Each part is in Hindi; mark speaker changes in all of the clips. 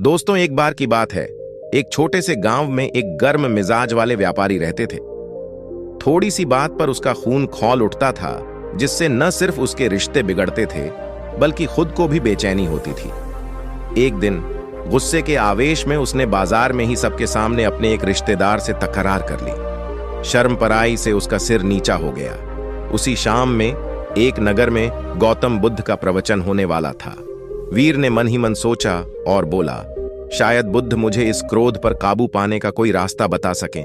Speaker 1: दोस्तों, एक बार की बात है, एक छोटे से गांव में एक गर्म मिजाज वाले व्यापारी रहते थे। थोड़ी सी बात पर उसका खून खौल उठता था, जिससे न सिर्फ उसके रिश्ते बिगड़ते थे बल्कि खुद को भी बेचैनी होती थी। एक दिन गुस्से के आवेश में उसने बाजार में ही सबके सामने अपने एक रिश्तेदार से तकरार कर ली। शर्म पराई से उसका सिर नीचा हो गया। उसी शाम में एक नगर में गौतम बुद्ध का प्रवचन होने वाला था। वीर ने मन ही मन सोचा और बोला, शायद बुद्ध मुझे इस क्रोध पर काबू पाने का कोई रास्ता बता सकें।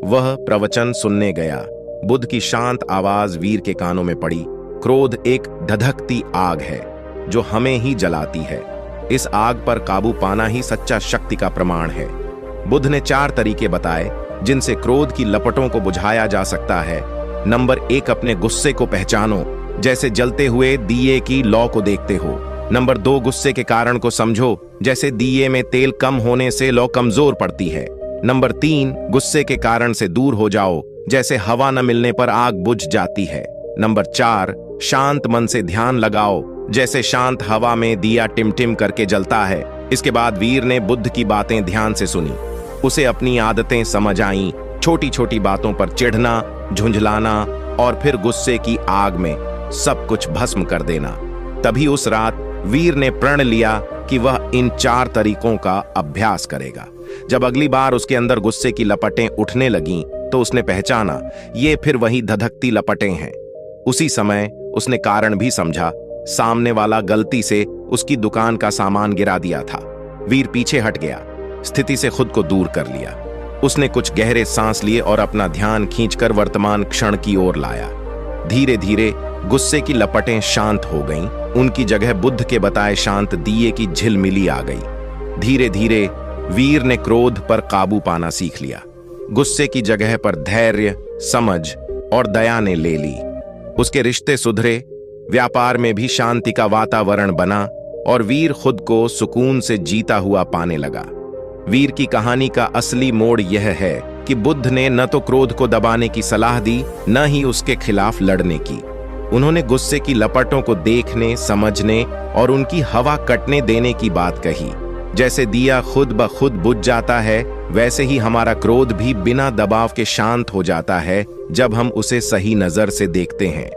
Speaker 1: वह प्रवचन सुनने गया। बुद्ध की शांत आवाज वीर के कानों में पड़ी। क्रोध एक धधकती आग है जो हमें ही जलाती है। इस आग पर काबू पाना ही सच्चा शक्ति का प्रमाण है। बुद्ध ने 4 तरीके बताए जिनसे क्रोध की लपटों को बुझाया जा सकता है। नंबर 1, अपने गुस्से को पहचानो, जैसे जलते हुए दिए की लौ को देखते हो। नंबर 2, गुस्से के कारण को समझो, जैसे दिए में तेल कम होने से लौ कमजोर पड़ती है। नंबर 3, गुस्से के कारण से दूर हो जाओ, जैसे हवा न मिलने पर आग बुझ जाती है। नंबर 4, शांत मन से ध्यान लगाओ, जैसे शांत हवा में दिया टिमटिम करके जलता है। इसके बाद वीर ने बुद्ध की बातें ध्यान से सुनी। उसे अपनी आदतें समझ आईं, छोटी छोटी बातों पर चिढ़ना, झुंझलाना और फिर गुस्से की आग में सब कुछ भस्म कर देना। तभी उस रात वीर ने प्रण लिया कि वह इन 4 तरीकों का अभ्यास करेगा। जब अगली बार उसके अंदर गुस्से की लपटें उठने लगीं, तो उसने पहचाना ये फिर वही धधकती लपटें हैं। उसी समय उसने कारण भी समझा। सामने वाला गलती से उसकी दुकान का सामान गिरा दिया था। वीर पीछे हट गया, स्थिति से खुद को दूर कर लिया। उसने कुछ गहरे सांस लिए और अपना ध्यान खींचकर वर्तमान क्षण की ओर लाया। धीरे धीरे गुस्से की लपटें शांत हो गईं। उनकी जगह बुद्ध के बताए शांत दिए की झिलमिली आ गई। धीरे धीरे वीर ने क्रोध पर काबू पाना सीख लिया। गुस्से की जगह पर धैर्य, समझ और दया ने ले ली। उसके रिश्ते सुधरे, व्यापार में भी शांति का वातावरण बना और वीर खुद को सुकून से जीता हुआ पाने लगा। वीर की कहानी का असली मोड़ यह है कि बुद्ध ने न तो क्रोध को दबाने की सलाह दी, न ही उसके खिलाफ लड़ने की। उन्होंने गुस्से की लपटों को देखने, समझने और उनकी हवा कटने देने की बात कही। जैसे दिया खुद ब खुद बुझ जाता है, वैसे ही हमारा क्रोध भी बिना दबाव के शांत हो जाता है जब हम उसे सही नजर से देखते हैं।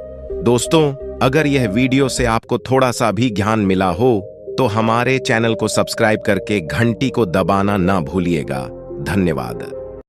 Speaker 1: दोस्तों, अगर यह वीडियो से आपको थोड़ा सा भी ज्ञान मिला हो तो हमारे चैनल को सब्सक्राइब करके घंटी को दबाना ना भूलिएगा। धन्यवाद।